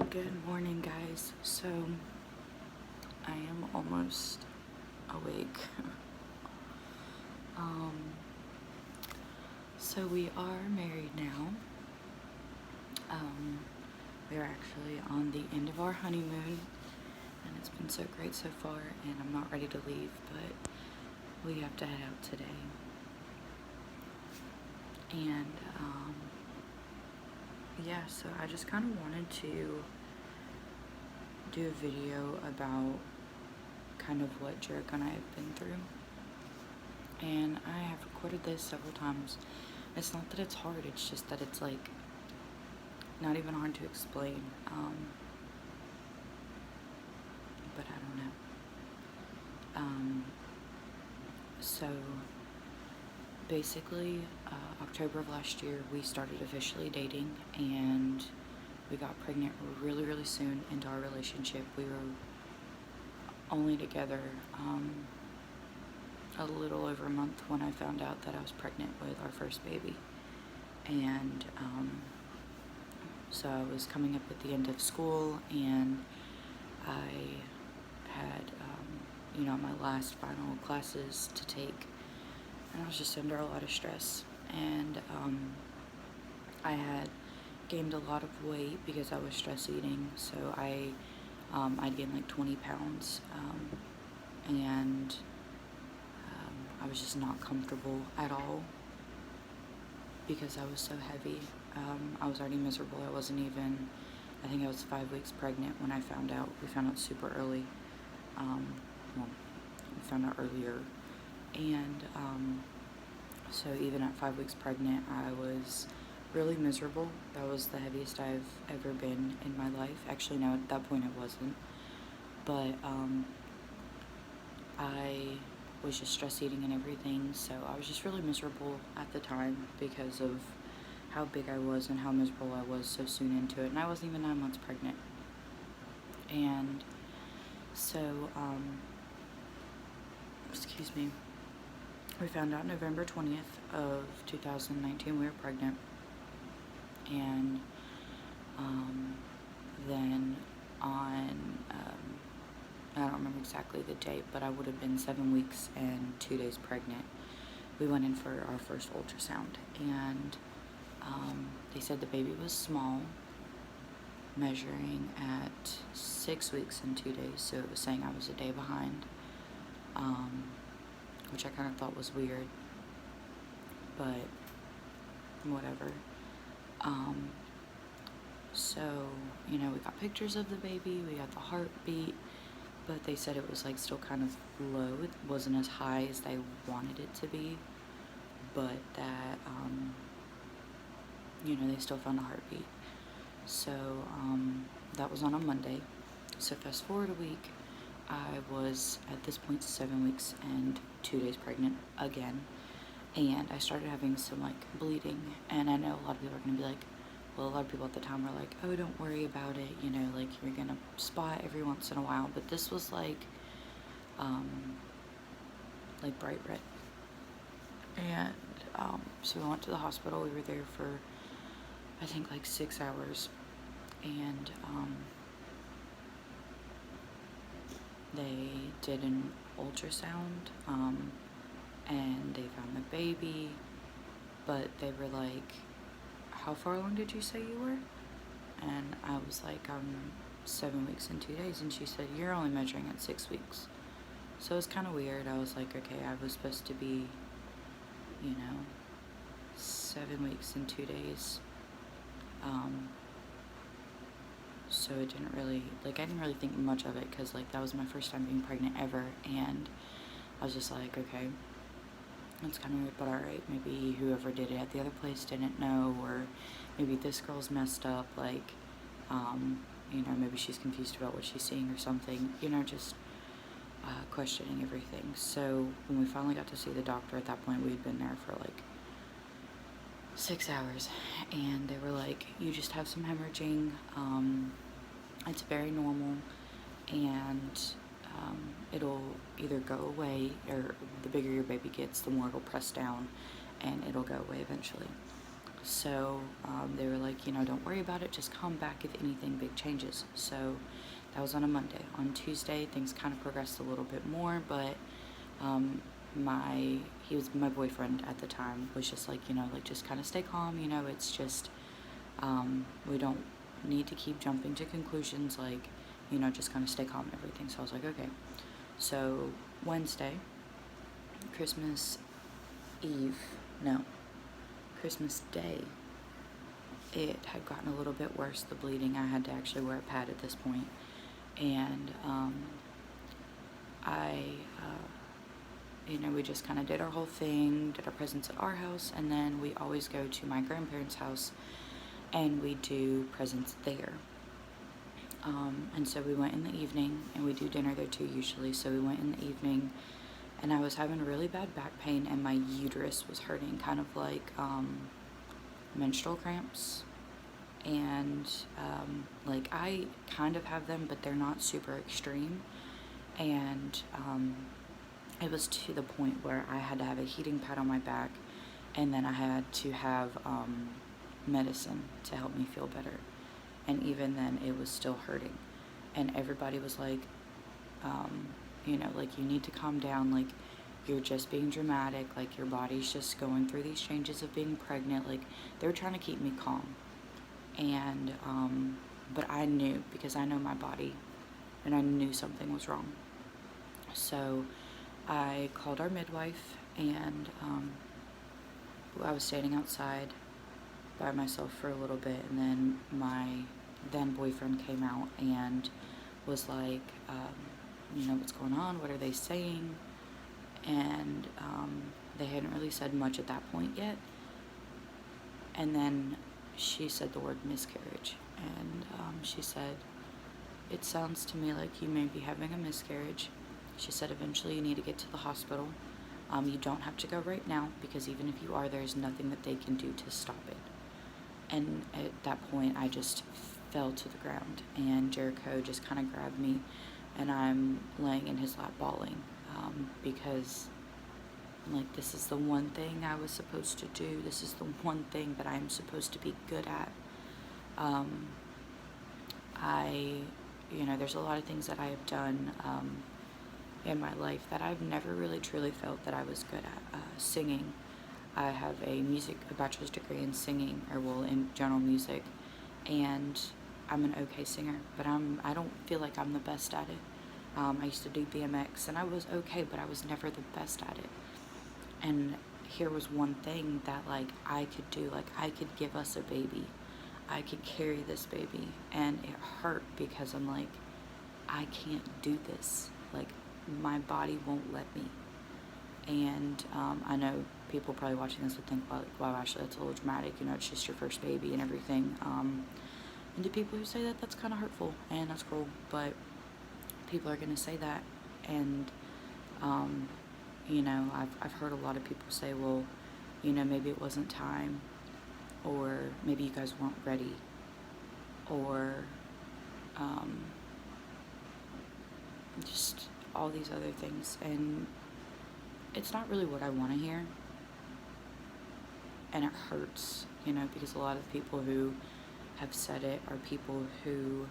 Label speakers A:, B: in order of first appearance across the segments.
A: Good morning, guys. So I am almost awake. um, so we are married now. We're actually on the end of our honeymoon, and it's been so great so far. And I'm not ready to leave, but we have to head out today. And yeah, so I just kind of wanted to do a video about kind of what Jerick and I have been through. And I have recorded this several times. It's not that it's hard, it's just that it's like not even hard to explain. But I don't know. So basically, October of last year, we started officially dating, and we got pregnant really, really soon into our relationship. We were only together a little over a month when I found out that I was pregnant with our first baby. And so I was coming up at the end of school, and I had my last final classes to take, and I was just under a lot of stress. And I had gained a lot of weight because I was stress eating, so I'd gained like 20 pounds, and I was just not comfortable at all because I was so heavy. I was already miserable. I think I was 5 weeks pregnant when I found out. We found out super early. We found out earlier. And so even at 5 weeks pregnant, I was really miserable. That was the heaviest I've ever been in my life. Actually, no, at that point it wasn't. But I was just stress eating and everything, so I was just really miserable at the time because of how big I was and how miserable I was so soon into it. And I wasn't even 9 months pregnant. And so, we found out November 20th of 2019 we were pregnant. And then on, I don't remember exactly the date, but I would have been 7 weeks and 2 days pregnant. We went in for our first ultrasound, and they said the baby was small, measuring at 6 weeks and 2 days, so it was saying I was a day behind, which I kind of thought was weird, but whatever. So, we got pictures of the baby, we got the heartbeat, but they said it was like still kind of low. It wasn't as high as they wanted it to be, but that, they still found a heartbeat. So, that was on a Monday. So fast forward a week, I was at this point 7 weeks and 2 days pregnant again, and I started having some like bleeding. And I know a lot of people are gonna be like, well, a lot of people at the time were like, oh, don't worry about it, like you're gonna spot every once in a while. But this was like bright red. And so we went to the hospital. We were there for I think like 6 hours, and they did an ultrasound, and they found the baby, but they were like, how far along did you say you were? And I was like, I'm 7 weeks and 2 days. And she said, you're only measuring at 6 weeks. So it was kind of weird. I was like, okay, I was supposed to be, 7 weeks and 2 days. So it didn't really, I didn't really think much of it, because that was my first time being pregnant ever. And I was just like, okay, that's kind of weird, but alright, maybe whoever did it at the other place didn't know, or maybe this girl's messed up, maybe she's confused about what she's seeing or something, just questioning everything. So when we finally got to see the doctor, at that point we had been there for 6 hours, and they were like, you just have some hemorrhaging, it's very normal, and it'll either go away, or the bigger your baby gets, the more it'll press down, and it'll go away eventually. So they were like, don't worry about it, just come back if anything big changes. So that was on a Monday. On Tuesday, things kind of progressed a little bit more, but um, he was my boyfriend at the time, was just like, just kind of stay calm, it's just, we don't need to keep jumping to conclusions, like, just kind of stay calm and everything. So I was like, okay. So Wednesday, Christmas Eve, no, Christmas Day, it had gotten a little bit worse, the bleeding. I had to actually wear a pad at this point. And we just kind of did our whole thing, did our presents at our house, and then we always go to my grandparents' house and we do presents there. And so we went in the evening, and we do dinner there too usually. So we went in the evening, and I was having really bad back pain, and my uterus was hurting, kind of like menstrual cramps. And like I kind of have them, but they're not super extreme. And it was to the point where I had to have a heating pad on my back, and then I had to have medicine to help me feel better. And even then, it was still hurting. And everybody was like, like, you need to calm down, like, you're just being dramatic, like, your body's just going through these changes of being pregnant. Like, they were trying to keep me calm. And but I knew, because I know my body, and I knew something was wrong. So I called our midwife, and I was standing outside by myself for a little bit, and then my then boyfriend came out and was like, what's going on, what are they saying? And they hadn't really said much at that point yet. And then she said the word miscarriage, and she said, it sounds to me like you may be having a miscarriage. She said eventually you need to get to the hospital. You don't have to go right now, because even if you are, there's nothing that they can do to stop it. And at that point, I just fell to the ground, and Jericho just kind of grabbed me, and I'm laying in his lap bawling, because like, this is the one thing I was supposed to do. This is the one thing that I'm supposed to be good at. There's a lot of things that I have done in my life that I've never really truly felt that I was good at. Singing. I have a bachelor's degree in singing, in general music, and I'm an okay singer, but I don't feel like I'm the best at it. I used to do BMX, and I was okay, but I was never the best at it. And here was one thing that, like, I could do. Like, I could give us a baby. I could carry this baby. And it hurt, because I'm like, I can't do this. Like, my body won't let me. And I know people probably watching this would think, well, wow, Ashley, that's a little dramatic. It's just your first baby and everything. And to people who say that, that's kind of hurtful and that's cruel. But people are going to say that. And I've heard a lot of people say, well, maybe it wasn't time, or maybe you guys weren't ready, or just all these other things. And it's not really what I want to hear. And it hurts, because a lot of people who have said it are people who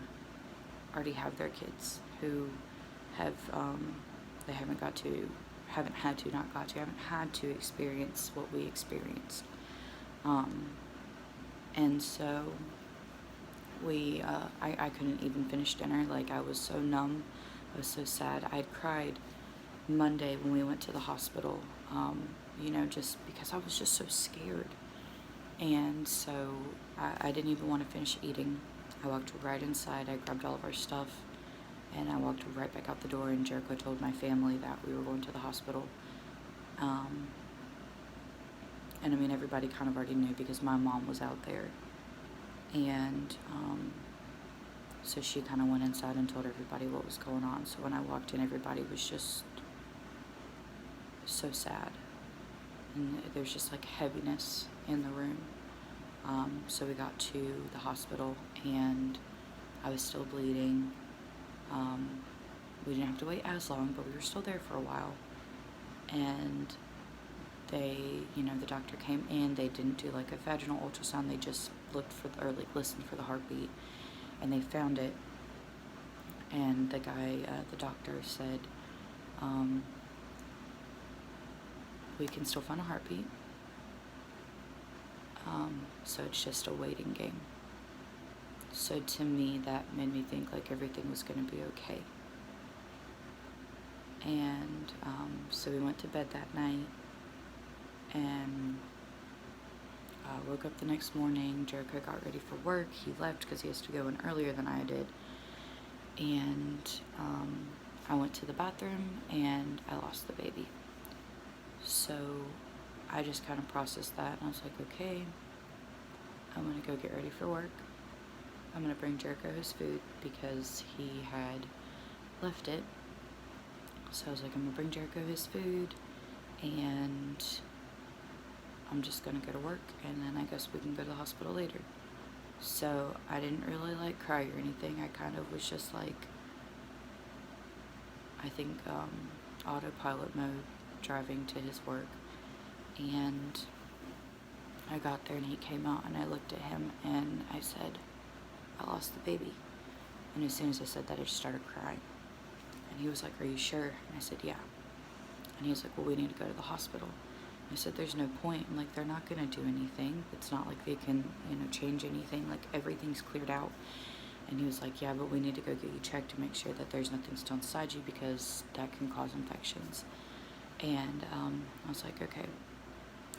A: already have their kids, who have, they haven't had to experience what we experienced. And so I couldn't even finish dinner. Like, I was so numb. I was so sad. I had cried Monday when we went to the hospital, just because I was just so scared. And so I didn't even want to finish eating. I walked right inside. I grabbed all of our stuff, and I walked right back out the door, and Jericho told my family that we were going to the hospital. And I mean, everybody kind of already knew, because my mom was out there. And so she kind of went inside and told everybody what was going on. So when I walked in, everybody was just so sad. And there's just like heaviness in the room. So we got to the hospital, and I was still bleeding. We didn't have to wait as long, but we were still there for a while. And the doctor came in. They didn't do like a vaginal ultrasound. They just looked for, or like listened for the heartbeat, and they found it. And the doctor said, we can still find a heartbeat. So it's just a waiting game. So to me, that made me think like everything was going to be okay. And so we went to bed that night, and woke up the next morning. Jericho got ready for work. He left because he has to go in earlier than I did. And I went to the bathroom and I lost the baby. So I just kind of processed that, and I was like, okay, I'm going to go get ready for work. I'm going to bring Jericho his food because he had left it. So I was like, I'm going to bring Jericho his food, and I'm just going to go to work, and then I guess we can go to the hospital later. So I didn't really like cry or anything. I kind of was just like, I think autopilot mode, driving to his work. And I got there and he came out, and I looked at him and I said, I lost the baby. And as soon as I said that, I just started crying. And he was like, are you sure? And I said, yeah. And he was like, well, we need to go to the hospital. And I said, there's no point. And like, they're not going to do anything. It's not like they can, change anything. Like, everything's cleared out. And he was like, yeah, but we need to go get you checked to make sure that there's nothing still inside you, because that can cause infections. And I was like, okay.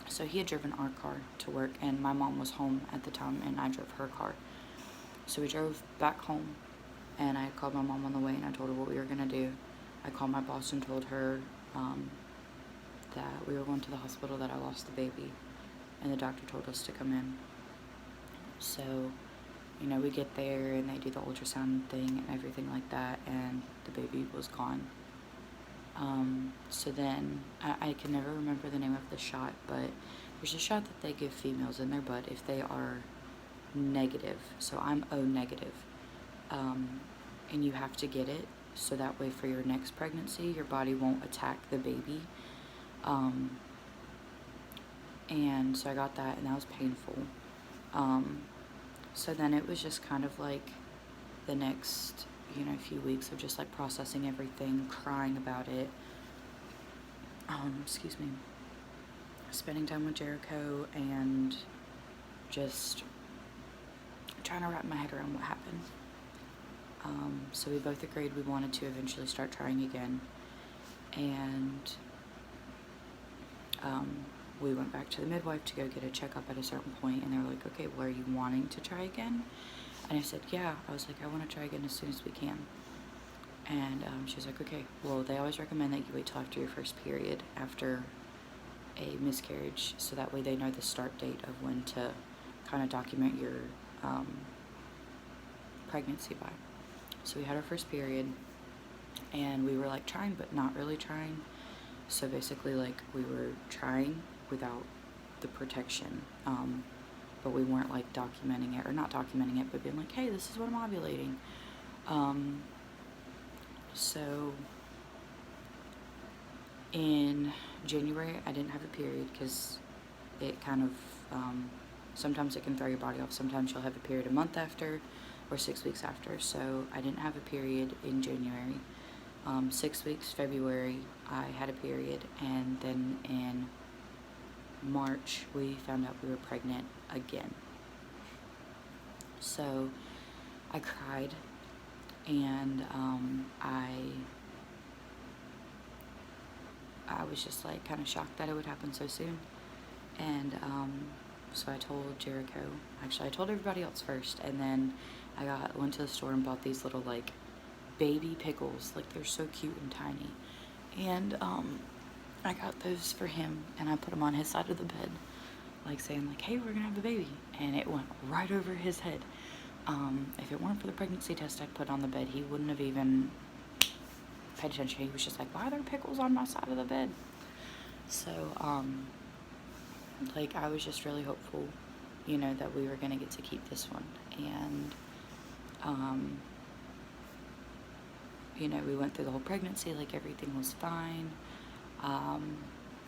A: So he had driven our car to work, and my mom was home at the time, and I drove her car. So we drove back home, and I called my mom on the way, and I told her what we were going to do. I called my boss and told her that we were going to the hospital, that I lost the baby, and the doctor told us to come in. So, we get there, and they do the ultrasound thing and everything like that, and the baby was gone. So then, I can never remember the name of the shot, but there's a shot that they give females in their butt if they are negative. So I'm O negative. And you have to get it, so that way for your next pregnancy, your body won't attack the baby. And so I got that, and that was painful. So then it was just kind of like the next, few weeks of just like processing everything, crying about it. Spending time with Jericho and just trying to wrap my head around what happened. So we both agreed we wanted to eventually start trying again. And we went back to the midwife to go get a checkup at a certain point, and they were like, okay, well, are you wanting to try again? And I said, yeah. I was like, I want to try again as soon as we can. And she was like, okay, well, they always recommend that you wait till after your first period, after a miscarriage, so that way they know the start date of when to kind of document your pregnancy by. So we had our first period, and we were like trying but not really trying. So basically, like, we were trying without the protection, but we weren't like documenting it, or not documenting it, but being like, hey, this is what I'm ovulating. So in January, I didn't have a period, because it kind of, sometimes it can throw your body off. Sometimes you'll have a period a month after or 6 weeks after. So I didn't have a period in January. 6 weeks, February, I had a period, and then in March, we found out we were pregnant again. So I cried, and I was just like kind of shocked that it would happen so soon. And so I told Jericho. Actually, I told everybody else first, and then I went to the store and bought these little like baby pickles. Like, they're so cute and tiny. And I got those for him, and I put them on his side of the bed, like saying like, hey, we're gonna have a baby. And it went right over his head. If it weren't for the pregnancy test I put on the bed, he wouldn't have even paid attention. He was just like, why are there pickles on my side of the bed? So like, I was just really hopeful, that we were gonna get to keep this one. And we went through the whole pregnancy, like everything was fine.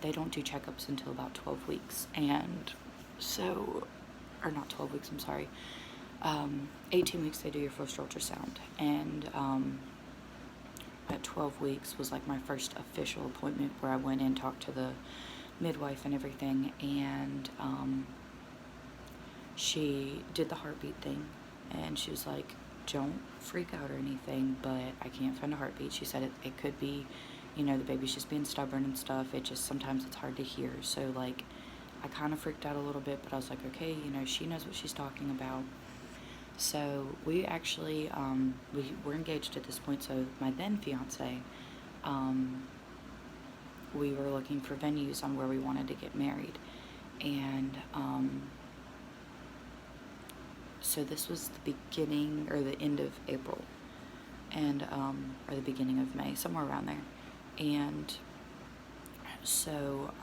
A: they don't do checkups until about 12 weeks. And so, or not 12 weeks, I'm sorry. 18 weeks they do your first ultrasound. And at 12 weeks was like my first official appointment where I went and talked to the midwife and everything. And she did the heartbeat thing. And she was like, don't freak out or anything, but I can't find a heartbeat. She said it could be, you know, the baby's just being stubborn and stuff. It just, sometimes it's hard to hear. So, like, I kind of freaked out a little bit, but I was like, okay, you know, she knows what she's talking about. So we actually, we were engaged at this point. So my then fiance, we were looking for venues on where we wanted to get married. And, so this was the beginning or the end of April, and or the beginning of May, somewhere around there. And so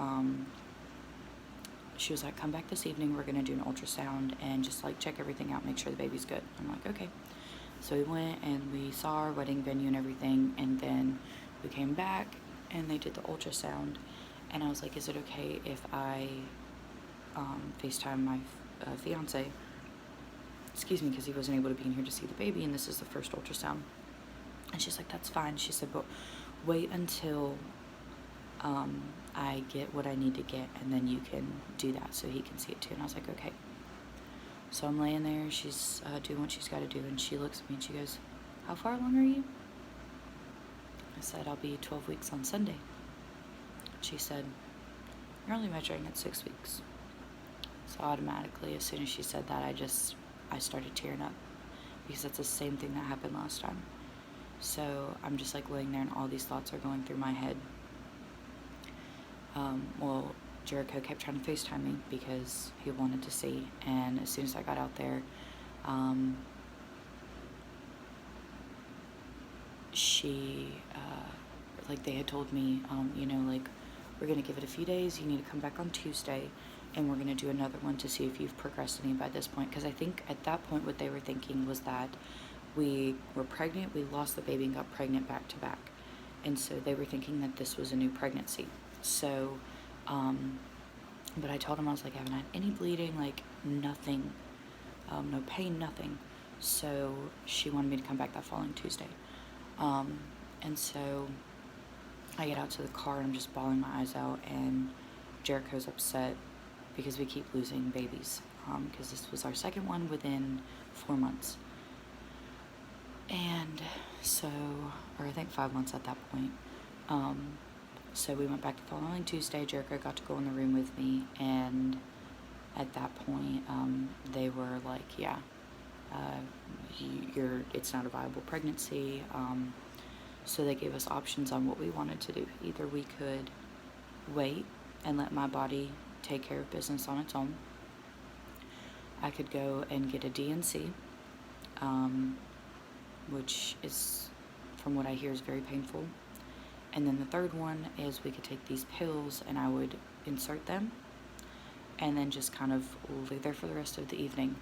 A: she was like, come back this evening, we're gonna do an ultrasound and just like check everything out, make sure the baby's good. I'm like, okay. So we went and we saw our wedding venue and everything, and then we came back and they did the ultrasound, and I was like, is it okay if I FaceTime my fiance, excuse me, because he wasn't able to be in here to see the baby, and this is the first ultrasound. And she's like, that's fine. She said, but wait until I get what I need to get, and then you can do that so he can see it too. And I was like, okay. So I'm laying there, she's doing what she's got to do, and she looks at me and she goes, how far along are you? I said, I'll be 12 weeks on Sunday. She said, you're only measuring at 6 weeks. So automatically, as soon as she said that, I started tearing up, because that's the same thing that happened last time. So I'm just like laying there, and all these thoughts are going through my head. Well, Jericho kept trying to FaceTime me because he wanted to see, and as soon as I got out there, she, like they had told me, you know, like, we're going to give it a few days, you need to come back on Tuesday, and we're going to do another one to see if you've progressed any by this point. Because I think at that point what they were thinking was that we were pregnant, we lost the baby and got pregnant back to back. And so they were thinking that this was a new pregnancy. So, but I told them, I was like, I haven't had any bleeding, like nothing, no pain, nothing. So she wanted me to come back that following Tuesday. And so I get out to the car and I'm just bawling my eyes out, and Jericho's upset because we keep losing babies, because this was our second one within 4 months. And so, or I think 5 months at that point. So we went back the following Tuesday. Jericho got to go in the room with me, and at that point, they were like, yeah, it's not a viable pregnancy. So they gave us options on what we wanted to do. Either we could wait and let my body take care of business on its own. I could go and get a DNC, which is, from what I hear, is very painful. And then the third one is we could take these pills and I would insert them and then just kind of lay there for the rest of the evening.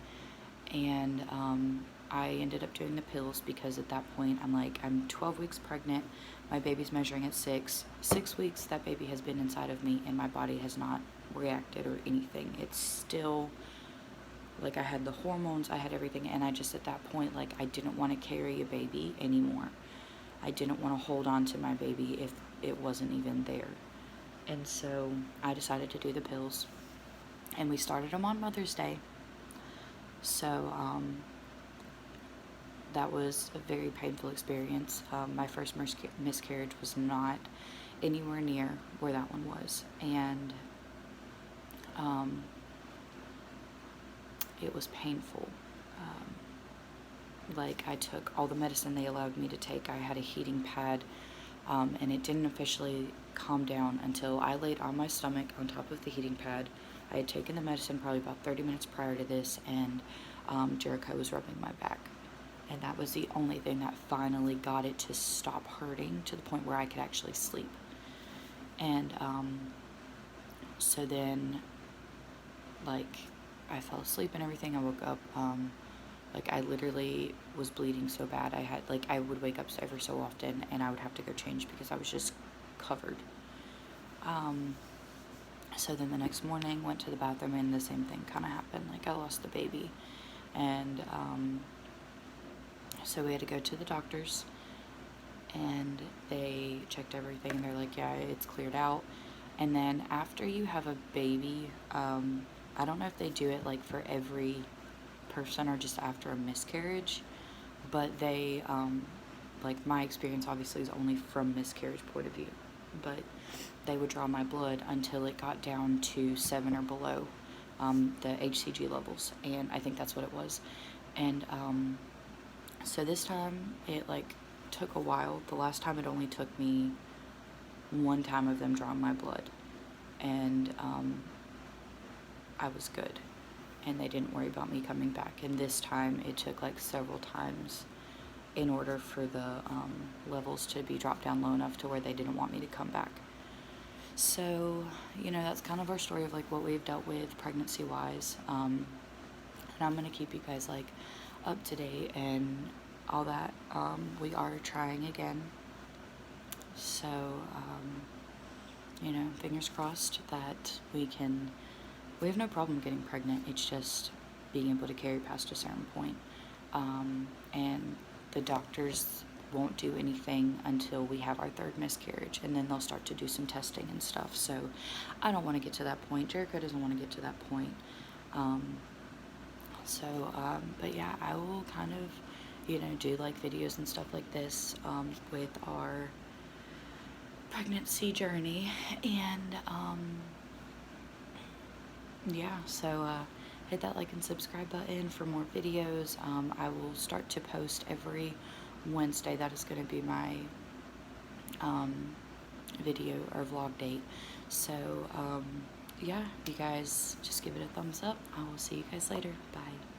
A: And I ended up doing the pills because at that point I'm 12 weeks pregnant, my baby's measuring at 6 weeks. That baby has been inside of me and my body has not reacted or anything. It's still like, I had the hormones, I had everything, and I just at that point, like, I didn't want to carry a baby anymore. I didn't want to hold on to my baby if it wasn't even there. And so I decided to do the pills, and we started them on Mother's Day. So that was a very painful experience. My first miscarriage was not anywhere near where that one was, and it was painful. Like, I took all the medicine they allowed me to take. I had a heating pad, and it didn't officially calm down until I laid on my stomach on top of the heating pad. I had taken the medicine probably about 30 minutes prior to this, and Jericho was rubbing my back. And that was the only thing that finally got it to stop hurting to the point where I could actually sleep. And so then, like, I fell asleep and everything. I woke up, like, I literally was bleeding so bad. I would wake up every so often and I would have to go change because I was just covered. So then the next morning, went to the bathroom, and the same thing kind of happened. Like, I lost the baby. And so we had to go to the doctors, and they checked everything. They're like, yeah, it's cleared out. And then after you have a baby, I don't know if they do it like for every person or just after a miscarriage, but they, like, my experience obviously is only from miscarriage point of view, but they would draw my blood until it got down to 7 or below, the HCG levels, and I think that's what it was. And so this time it like took a while. The last time it only took me one time of them drawing my blood, and I was good, and they didn't worry about me coming back. And this time it took like several times in order for the levels to be dropped down low enough to where they didn't want me to come back. So, you know, that's kind of our story of like what we've dealt with pregnancy wise. And I'm going to keep you guys like up to date and all that. We are trying again. So, you know, fingers crossed that we have no problem getting pregnant. It's just being able to carry past a certain point. And the doctors won't do anything until we have our third miscarriage, and then they'll start to do some testing and stuff. So I don't want to get to that point. Jericho doesn't want to get to that point. But yeah, I will kind of, you know, do like videos and stuff like this with our pregnancy journey. And yeah, so hit that like and subscribe button for more videos. I will start to post every Wednesday. That is going to be my video or vlog date. So yeah, you guys just give it a thumbs up. I will see you guys later. Bye.